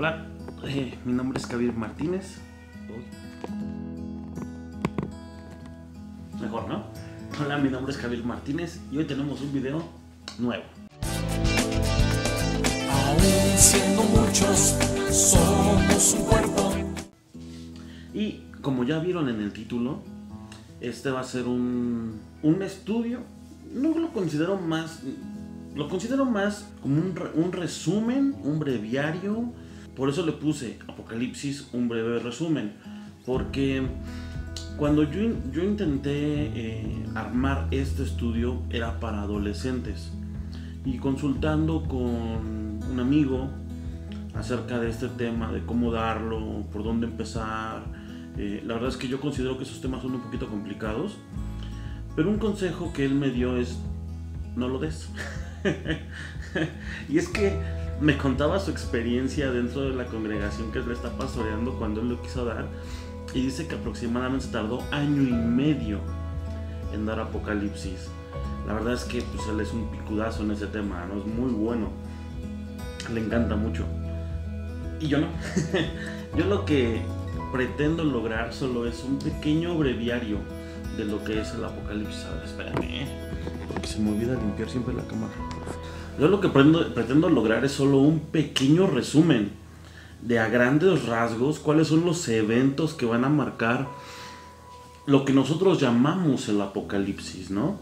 Hola, mi nombre es Kabir Martínez. Mejor, ¿no? Hola, mi nombre es Kabir Martínez y hoy tenemos un video nuevo. Aún siendo muchos, somos un cuerpo. Y como ya vieron en el título, este va a ser un estudio. No lo considero más... Lo considero más como un resumen, un breviario. Por eso le puse Apocalipsis, un breve resumen. Porque cuando yo intenté armar este estudio era para adolescentes. Y consultando con un amigo acerca de este tema, de cómo darlo, por dónde empezar. La verdad es que yo considero que esos temas son un poquito complicados. Pero un consejo que él me dio es: no lo des. Y es que me contaba su experiencia dentro de la congregación que él está pastoreando cuando él lo quiso dar, y dice que aproximadamente tardó 1 año y medio en dar Apocalipsis. La verdad es que pues, él es un picudazo en ese tema, ¿no? Es muy bueno, le encanta mucho. Y yo no. Yo lo que pretendo lograr solo es un pequeño breviario de lo que es el Apocalipsis. A ver, espérame, porque se me olvida limpiar siempre la cámara. Yo lo que pretendo lograr es solo un pequeño resumen de, a grandes rasgos, cuáles son los eventos que van a marcar lo que nosotros llamamos el Apocalipsis, ¿no?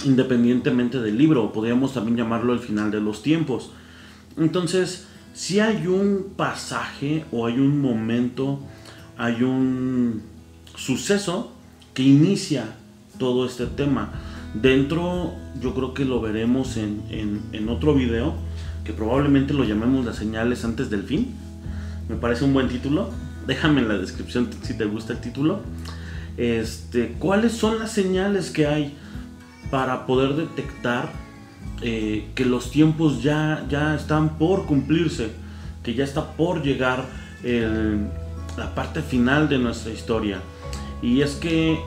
Independientemente del libro, podríamos también llamarlo el final de los tiempos. Entonces, si hay un pasaje o hay un momento, hay un suceso que inicia todo este tema. Dentro, yo creo que lo veremos en otro video, que probablemente lo llamemos Las señales antes del fin. Me parece un buen título. Déjame en la descripción si te gusta el título. ¿Cuáles son las señales que hay para poder detectar que los tiempos ya están por cumplirse, que ya está por llegar la parte final de nuestra historia? Y es que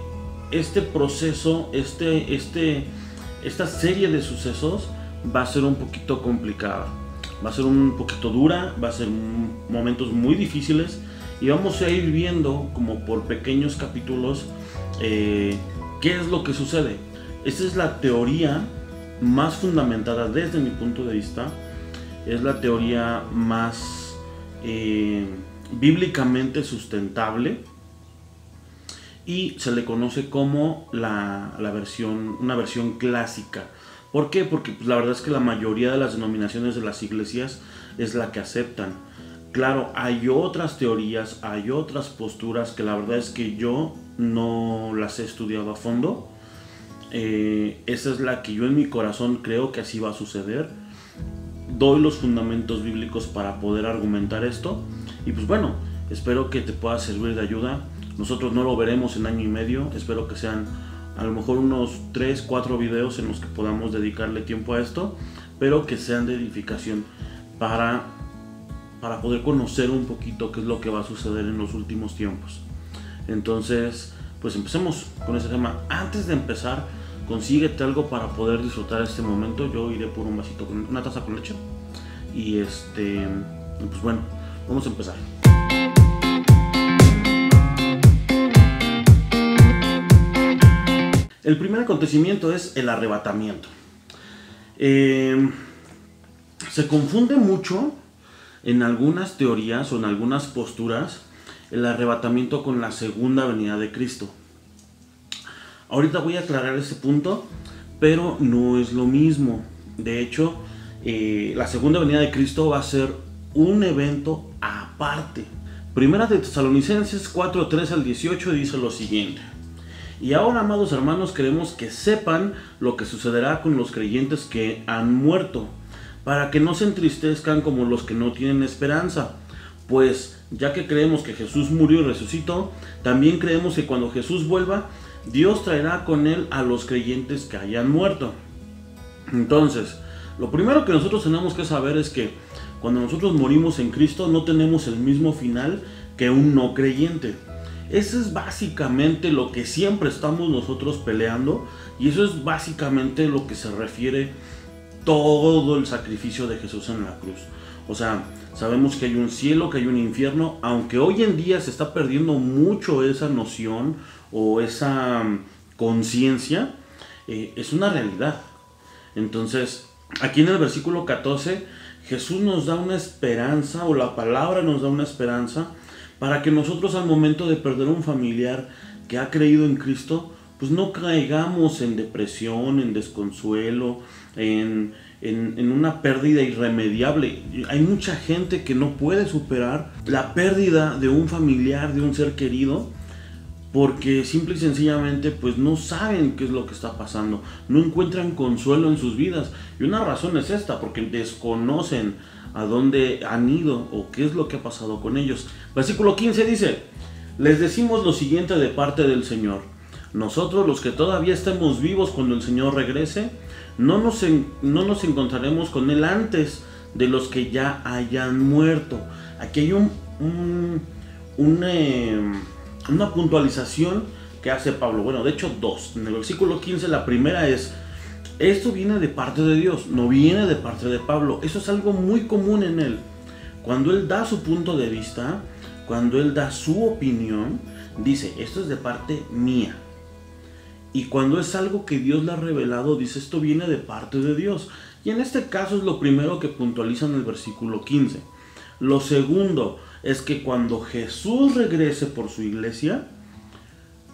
este proceso, esta serie de sucesos va a ser un poquito complicada, va a ser un poquito dura, va a ser momentos muy difíciles, y vamos a ir viendo como por pequeños capítulos qué es lo que sucede. Esta es la teoría más fundamentada desde mi punto de vista, es la teoría más bíblicamente sustentable, y se le conoce como una versión clásica. ¿Por qué? Porque pues, la verdad es que la mayoría de las denominaciones de las iglesias es la que aceptan. Claro, hay otras teorías, hay otras posturas que la verdad es que yo no las he estudiado a fondo. Esa es la que yo en mi corazón creo que así va a suceder. Doy los fundamentos bíblicos para poder argumentar esto. Y pues bueno, espero que te pueda servir de ayuda. Nosotros no lo veremos en 1 año y medio. Espero que sean a lo mejor unos 3-4 videos en los que podamos dedicarle tiempo a esto, pero que sean de edificación para poder conocer un poquito qué es lo que va a suceder en los últimos tiempos. Entonces, pues empecemos con ese tema. Antes de empezar, consíguete algo para poder disfrutar este momento. Yo iré por un vasito, una taza con leche. Y pues bueno, vamos a empezar. El primer acontecimiento es el arrebatamiento. Se confunde mucho en algunas teorías o en algunas posturas el arrebatamiento con la segunda venida de Cristo. Ahorita voy a aclarar ese punto, pero no es lo mismo. De hecho, la segunda venida de Cristo va a ser un evento aparte. Primera de Tesalonicenses 4:13-18 dice lo siguiente: y ahora, amados hermanos, queremos que sepan lo que sucederá con los creyentes que han muerto, para que no se entristezcan como los que no tienen esperanza. Pues, ya que creemos que Jesús murió y resucitó, también creemos que cuando Jesús vuelva, Dios traerá con él a los creyentes que hayan muerto. Entonces, lo primero que nosotros tenemos que saber es que cuando nosotros morimos en Cristo, no tenemos el mismo final que un no creyente. Eso es básicamente lo que siempre estamos nosotros peleando, y eso es básicamente lo que se refiere todo el sacrificio de Jesús en la cruz. O sea, sabemos que hay un cielo, que hay un infierno, aunque hoy en día se está perdiendo mucho esa noción o esa conciencia, es una realidad. Entonces, aquí en el versículo 14, Jesús nos da una esperanza, o la palabra nos da una esperanza, para que nosotros al momento de perder un familiar que ha creído en Cristo, pues no caigamos en depresión, en desconsuelo, en una pérdida irremediable. Hay mucha gente que no puede superar la pérdida de un familiar, de un ser querido, porque simple y sencillamente pues no saben qué es lo que está pasando, no encuentran consuelo en sus vidas. Y una razón es esta, porque desconocen a dónde han ido o qué es lo que ha pasado con ellos. Versículo 15 dice: les decimos lo siguiente de parte del Señor: nosotros, los que todavía estemos vivos cuando el Señor regrese, no nos encontraremos con Él antes de los que ya hayan muerto. Aquí hay una puntualización que hace Pablo. Bueno, de hecho dos. En el versículo 15 la primera es: esto viene de parte de Dios, no viene de parte de Pablo. Eso es algo muy común en él. Cuando él da su punto de vista, cuando él da su opinión, dice: esto es de parte mía. Y cuando es algo que Dios le ha revelado, dice: esto viene de parte de Dios. Y en este caso es lo primero que puntualiza en el versículo 15. Lo segundo es que cuando Jesús regrese por su iglesia,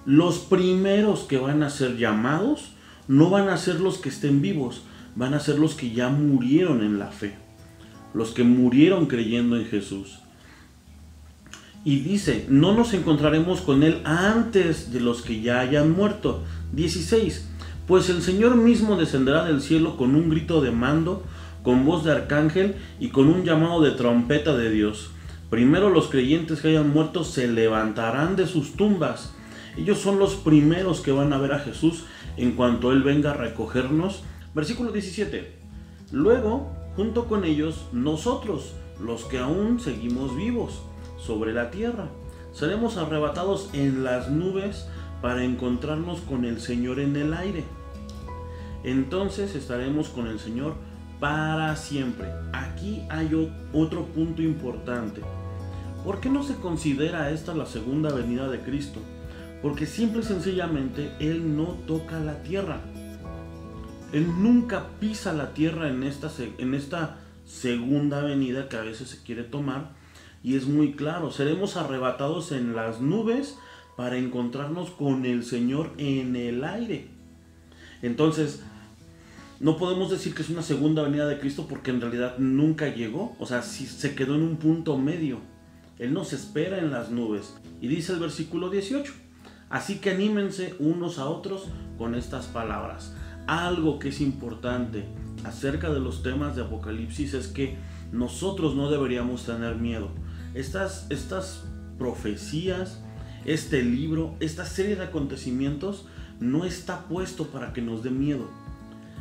los primeros que van a ser llamados no van a ser los que estén vivos, van a ser los que ya murieron en la fe, los que murieron creyendo en Jesús. Y dice: no nos encontraremos con Él antes de los que ya hayan muerto. 16. Pues el Señor mismo descenderá del cielo con un grito de mando, con voz de arcángel y con un llamado de trompeta de Dios. Primero los creyentes que hayan muerto se levantarán de sus tumbas. Ellos son los primeros que van a ver a Jesús en cuanto Él venga a recogernos. Versículo 17. Luego, junto con ellos, nosotros, los que aún seguimos vivos sobre la tierra, seremos arrebatados en las nubes para encontrarnos con el Señor en el aire. Entonces estaremos con el Señor para siempre. Aquí hay otro punto importante. ¿Por qué no se considera esta la segunda venida de Cristo? Porque simple y sencillamente Él no toca la tierra. Él nunca pisa la tierra en esta segunda venida que a veces se quiere tomar. Y es muy claro: seremos arrebatados en las nubes para encontrarnos con el Señor en el aire. Entonces, no podemos decir que es una segunda venida de Cristo, porque en realidad nunca llegó. O sea, sí se quedó en un punto medio. Él nos espera en las nubes. Y dice el versículo 18: así que anímense unos a otros con estas palabras. Algo que es importante acerca de los temas de Apocalipsis es que nosotros no deberíamos tener miedo. Estas profecías, este libro, esta serie de acontecimientos no está puesto para que nos dé miedo.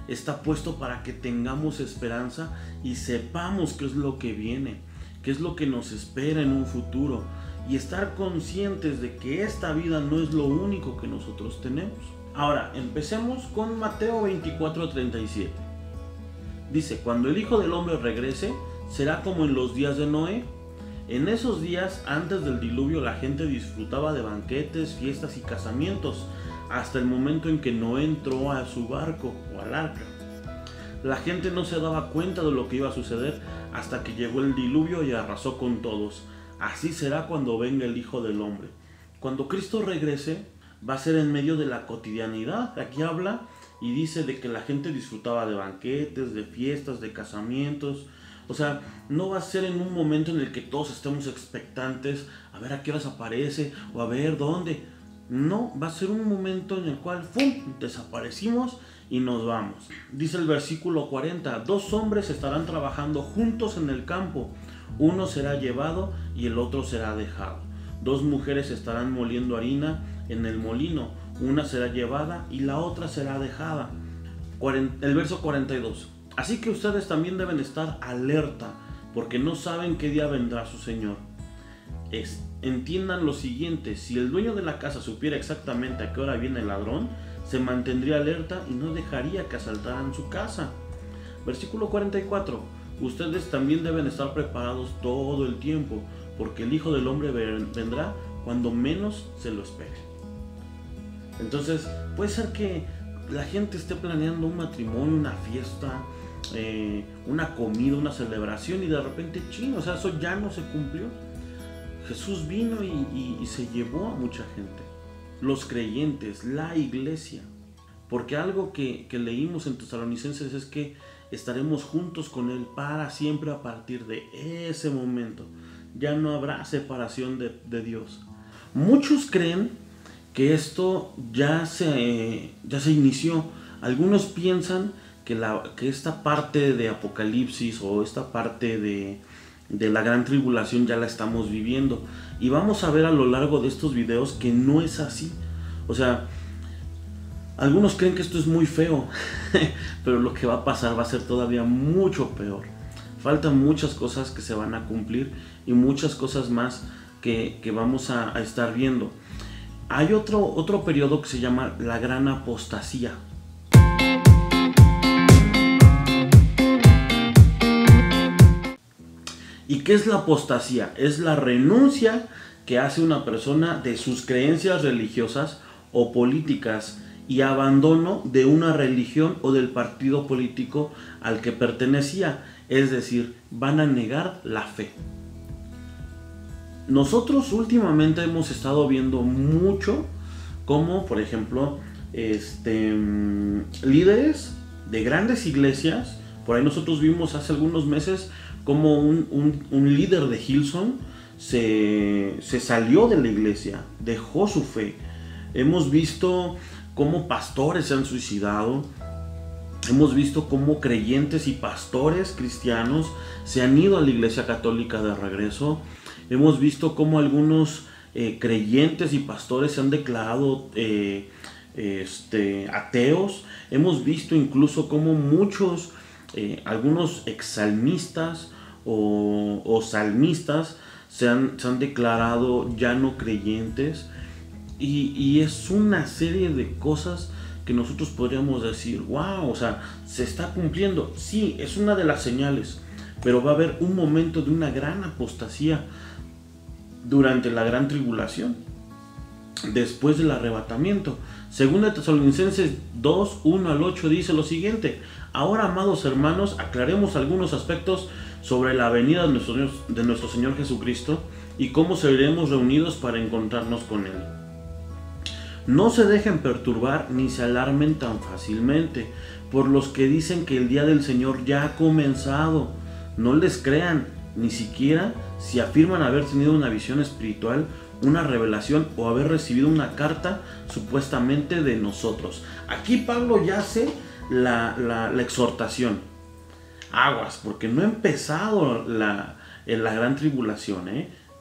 Está puesto para que tengamos esperanza y sepamos qué es lo que viene, qué es lo que nos espera en un futuro, y estar conscientes de que esta vida no es lo único que nosotros tenemos. Ahora, empecemos con Mateo 24:37. Dice: cuando el Hijo del Hombre regrese, será como en los días de Noé. En esos días, antes del diluvio, la gente disfrutaba de banquetes, fiestas y casamientos, hasta el momento en que Noé entró a su barco o al arca. La gente no se daba cuenta de lo que iba a suceder hasta que llegó el diluvio y arrasó con todos. Así será cuando venga el Hijo del Hombre. Cuando Cristo regrese, va a ser en medio de la cotidianidad. Aquí habla y dice de que la gente disfrutaba de banquetes, de fiestas, de casamientos. O sea, no va a ser en un momento en el que todos estemos expectantes a ver a qué horas aparece o a ver dónde. No, va a ser un momento en el cual ¡fum!, desaparecimos y nos vamos. Dice el versículo 40: 2 hombres estarán trabajando juntos en el campo, uno será llevado y el otro será dejado. 2 mujeres estarán moliendo harina en el molino, una será llevada y la otra será dejada. El verso 42: así que ustedes también deben estar alerta, porque no saben qué día vendrá su Señor. Entiendan lo siguiente: si el dueño de la casa supiera exactamente a qué hora viene el ladrón, se mantendría alerta y no dejaría que asaltaran su casa. Versículo 44: ustedes también deben estar preparados todo el tiempo, porque el Hijo del Hombre vendrá cuando menos se lo espere. Entonces, puede ser que la gente esté planeando un matrimonio, una fiesta, una comida, una celebración, y de repente, o sea, eso ya no se cumplió. Jesús vino y se llevó a mucha gente, los creyentes, la iglesia. Porque algo que leímos en Tesalonicenses es que estaremos juntos con Él para siempre a partir de ese momento. Ya no habrá separación de Dios. Muchos creen que esto ya se inició. Algunos piensan que esta parte de Apocalipsis o esta parte de la gran tribulación ya la estamos viviendo. Y vamos a ver a lo largo de estos videos que no es así. O sea, algunos creen que esto es muy feo, pero lo que va a pasar va a ser todavía mucho peor. Faltan muchas cosas que se van a cumplir y muchas cosas más que vamos a estar viendo. Hay otro periodo que se llama la gran apostasía. ¿Y qué es la apostasía? Es la renuncia que hace una persona de sus creencias religiosas o políticas y abandono de una religión o del partido político al que pertenecía. Es decir, van a negar la fe. Nosotros últimamente hemos estado viendo mucho como, por ejemplo, líderes de grandes iglesias. Por ahí nosotros vimos hace algunos meses como un líder de Hillsong se salió de la iglesia, dejó su fe. Hemos visto cómo pastores se han suicidado. Hemos visto cómo creyentes y pastores cristianos se han ido a la iglesia católica de regreso. Hemos visto cómo algunos creyentes y pastores se han declarado ateos. Hemos visto incluso cómo muchos, algunos exsalmistas o salmistas se han declarado ya no creyentes. Y es una serie de cosas que nosotros podríamos decir, wow, o sea, se está cumpliendo. Sí, es una de las señales, pero va a haber un momento de una gran apostasía durante la gran tribulación, después del arrebatamiento. Segunda Tesalonicenses 2, 1 al 8 dice lo siguiente: ahora, amados hermanos, aclaremos algunos aspectos sobre la venida de nuestro Señor Jesucristo y cómo seremos reunidos para encontrarnos con Él. No se dejen perturbar ni se alarmen tan fácilmente por los que dicen que el día del Señor ya ha comenzado. No les crean, ni siquiera si afirman haber tenido una visión espiritual, una revelación o haber recibido una carta supuestamente de nosotros. Aquí Pablo ya hace la exhortación. Aguas, porque no ha empezado la gran tribulación,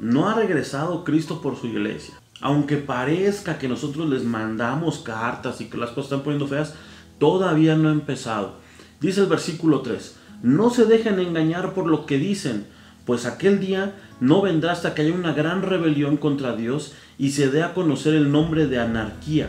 No ha regresado Cristo por su iglesia. Aunque parezca que nosotros les mandamos cartas y que las cosas están poniendo feas, todavía no ha empezado. Dice el versículo 3: no se dejen engañar por lo que dicen, pues aquel día no vendrá hasta que haya una gran rebelión contra Dios y se dé a conocer el nombre de anarquía.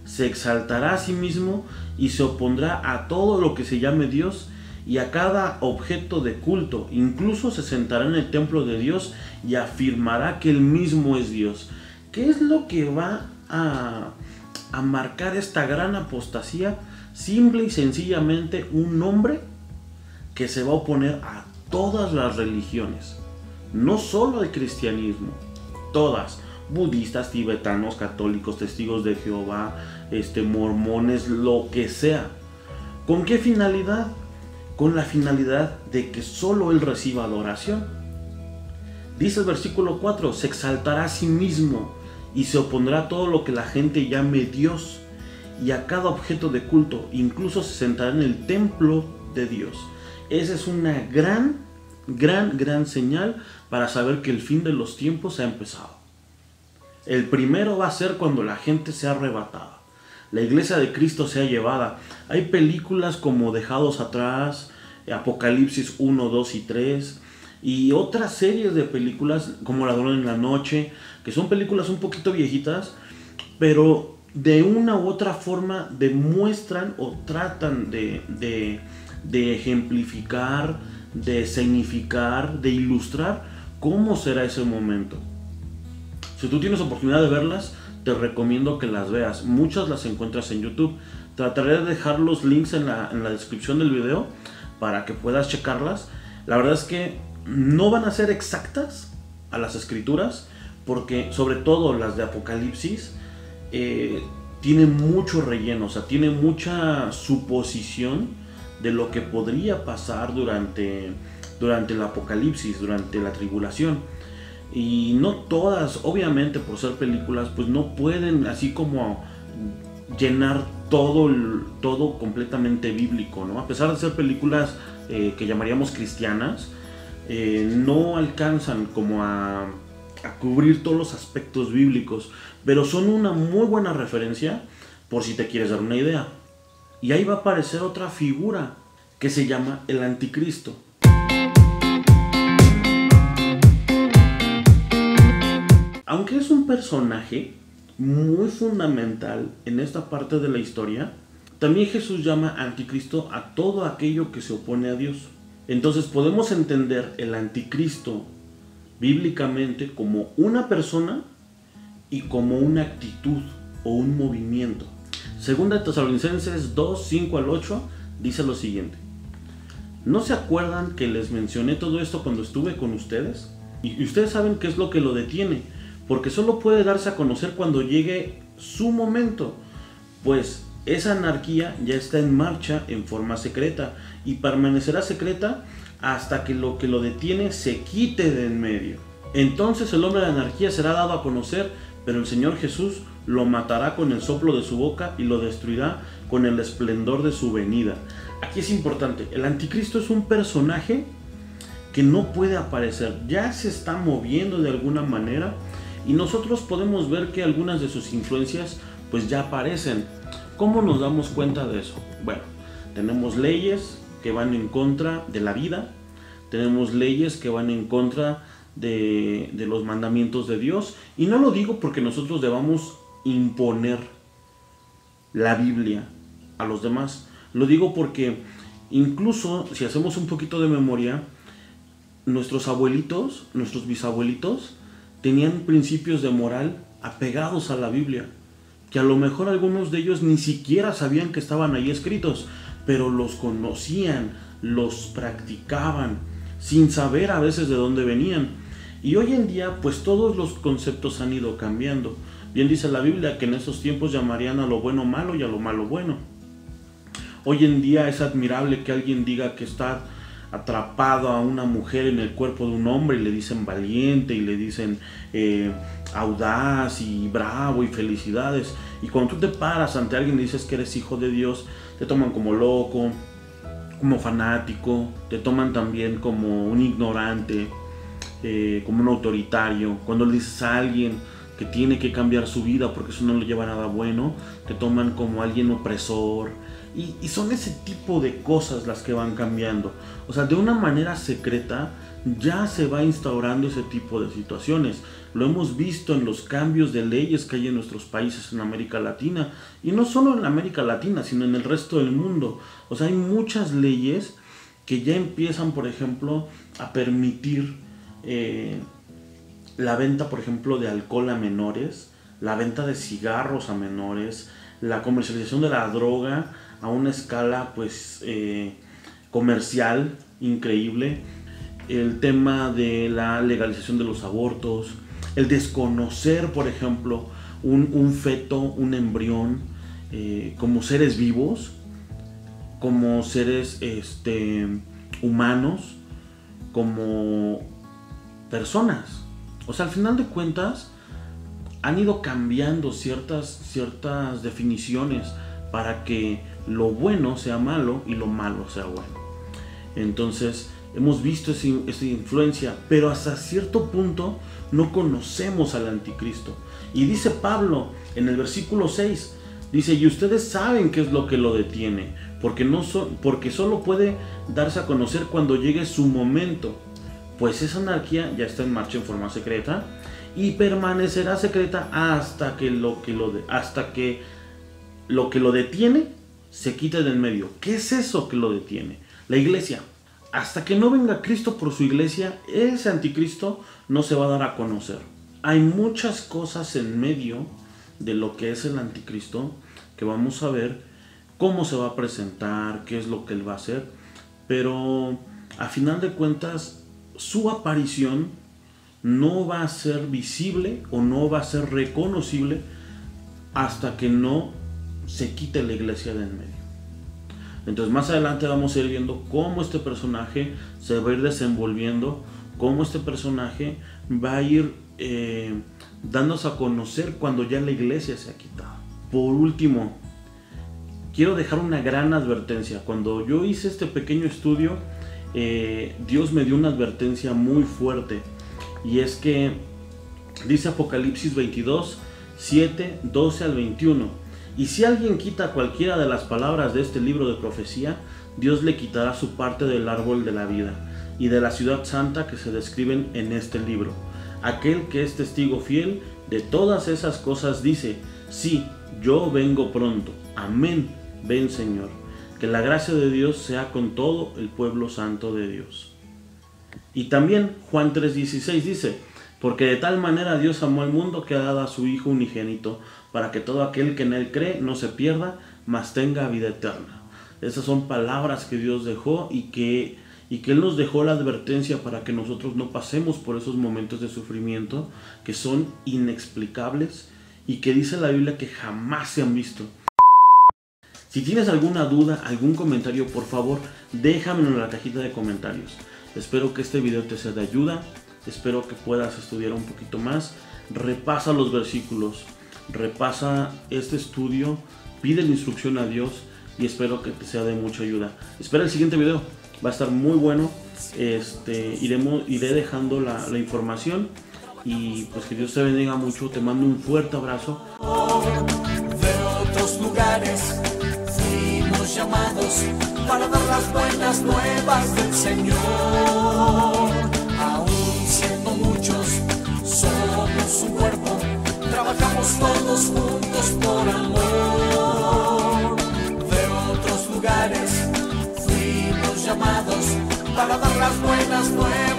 Se exaltará a sí mismo y se opondrá a todo lo que se llame Dios y a cada objeto de culto. Incluso se sentará en el templo de Dios y afirmará que Él mismo es Dios. ¿Qué es lo que va a marcar esta gran apostasía? Simple y sencillamente un hombre que se va a oponer a todas las religiones, no solo el cristianismo, todas, budistas, tibetanos, católicos, testigos de Jehová, mormones, lo que sea. ¿Con qué finalidad? Con la finalidad de que solo Él reciba adoración. Dice el versículo 4: se exaltará a sí mismo y se opondrá a todo lo que la gente llame Dios y a cada objeto de culto, incluso se sentará en el templo de Dios. Esa es una gran señal para saber que el fin de los tiempos ha empezado. El primero va a ser cuando la gente sea arrebatada, la iglesia de Cristo sea llevada. Hay películas como Dejados Atrás, Apocalipsis 1, 2 y 3 y otras series de películas como Ladrón en la Noche, que son películas un poquito viejitas, pero de una u otra forma demuestran o tratan de de ejemplificar, de significar, de ilustrar cómo será ese momento. Si tú tienes oportunidad de verlas, te recomiendo que las veas. Muchas las encuentras en YouTube. Trataré de dejar los links en la descripción del video para que puedas checarlas. La verdad es que no van a ser exactas a las escrituras, porque sobre todo las de Apocalipsis tienen mucho relleno, o sea, tiene mucha suposición de lo que podría pasar durante el Apocalipsis, durante la tribulación. Y no todas, obviamente por ser películas, pues no pueden así como llenar todo completamente bíblico, ¿no? A pesar de ser películas que llamaríamos cristianas, no alcanzan como a cubrir todos los aspectos bíblicos, pero son una muy buena referencia por si te quieres dar una idea. Y ahí va a aparecer otra figura que se llama el Anticristo. Aunque es un personaje muy fundamental en esta parte de la historia, también Jesús llama Anticristo a todo aquello que se opone a Dios. Entonces podemos entender el Anticristo bíblicamente como una persona y como una actitud o un movimiento. Segunda Tesalonicenses 2, 5 al 8 dice lo siguiente: ¿no se acuerdan que les mencioné todo esto cuando estuve con ustedes? Y ustedes saben qué es lo que lo detiene, porque solo puede darse a conocer cuando llegue su momento, pues esa anarquía ya está en marcha en forma secreta y permanecerá secreta hasta que lo detiene se quite de en medio. Entonces el hombre de la anarquía será dado a conocer, pero el Señor Jesús lo matará con el soplo de su boca y lo destruirá con el esplendor de su venida. Aquí es importante, el Anticristo es un personaje que no puede aparecer, ya se está moviendo de alguna manera y nosotros podemos ver que algunas de sus influencias pues ya aparecen. ¿Cómo nos damos cuenta de eso? Bueno, tenemos leyes que van en contra de la vida, tenemos leyes que van en contra de los mandamientos de Dios, y no lo digo porque nosotros debamos imponer la Biblia a los demás, lo digo porque incluso si hacemos un poquito de memoria, nuestros abuelitos, nuestros bisabuelitos tenían principios de moral apegados a la Biblia, que a lo mejor algunos de ellos ni siquiera sabían que estaban ahí escritos, pero los conocían, los practicaban, sin saber a veces de dónde venían. Y hoy en día, pues todos los conceptos han ido cambiando. Bien dice la Biblia que en esos tiempos llamarían a lo bueno malo y a lo malo bueno. Hoy en día es admirable que alguien diga que está atrapado a una mujer en el cuerpo de un hombre y le dicen valiente y le dicen audaz y bravo y felicidades, y cuando tú te paras ante alguien y dices que eres hijo de Dios, te toman como loco, como fanático, te toman también como un ignorante, como un autoritario. Cuando le dices a alguien que tiene que cambiar su vida porque eso no le lleva a nada bueno, te toman como alguien opresor. Y son ese tipo de cosas las que van cambiando. O sea, de una manera secreta ya se va instaurando ese tipo de situaciones. Lo hemos visto en los cambios de leyes que hay en nuestros países en América Latina. Y no solo en América Latina, sino en el resto del mundo. O sea, hay muchas leyes que ya empiezan, por ejemplo, a permitir la venta, por ejemplo, de alcohol a menores, la venta de cigarros a menores, la comercialización de la droga a una escala pues comercial increíble, el tema de la legalización de los abortos, el desconocer, por ejemplo, un feto, un embrión, como seres vivos, como seres humanos, como personas. O sea, al final de cuentas han ido cambiando ciertas definiciones para que lo bueno sea malo y lo malo sea bueno. Entonces hemos visto esa influencia, pero hasta cierto punto no conocemos al Anticristo. Y dice Pablo en el versículo 6, dice: y ustedes saben qué es lo que lo detiene, porque solo puede darse a conocer cuando llegue su momento, pues esa anarquía ya está en marcha en forma secreta y permanecerá secreta hasta que lo que lo detiene se quite del medio. ¿Qué es eso que lo detiene? La iglesia. Hasta que no venga Cristo por su iglesia, ese anticristo no se va a dar a conocer. Hay muchas cosas en medio de lo que es el anticristo que vamos a ver cómo se va a presentar, qué es lo que él va a hacer, pero a final de cuentas su aparición no va a ser visible o no va a ser reconocible hasta que no se quite la iglesia de en medio. Entonces más adelante vamos a ir viendo cómo este personaje se va a ir desenvolviendo, cómo este personaje va a ir dándose a conocer cuando ya la iglesia se ha quitado. Por último, quiero dejar una gran advertencia. Cuando yo hice este pequeño estudio, Dios me dio una advertencia muy fuerte, y es que dice Apocalipsis 22, 7, 12 al 21. Y si alguien quita cualquiera de las palabras de este libro de profecía, Dios le quitará su parte del árbol de la vida y de la ciudad santa que se describen en este libro. Aquel que es testigo fiel de todas esas cosas dice: sí, yo vengo pronto. Amén. Ven, Señor. Que la gracia de Dios sea con todo el pueblo santo de Dios. Y también Juan 3:16 dice: porque de tal manera Dios amó al mundo que ha dado a su Hijo unigénito, para que todo aquel que en él cree no se pierda, mas tenga vida eterna. Esas son palabras que Dios dejó y que Él nos dejó la advertencia para que nosotros no pasemos por esos momentos de sufrimiento que son inexplicables y que dice la Biblia que jamás se han visto. Si tienes alguna duda, algún comentario, por favor, déjamelo en la cajita de comentarios. Espero que este video te sea de ayuda, espero que puedas estudiar un poquito más. Repasa los versículos, repasa este estudio, pide la instrucción a Dios y espero que te sea de mucha ayuda. Espera el siguiente video, va a estar muy bueno. Iré dejando la información y pues que Dios te bendiga mucho. Te mando un fuerte abrazo. De otros lugares fuimos llamados para dar las buenas nuevas del Señor. Aún siendo muchos, somos un cuerpo, trabajamos todos juntos por amor. De otros lugares fuimos llamados para dar las buenas nuevas.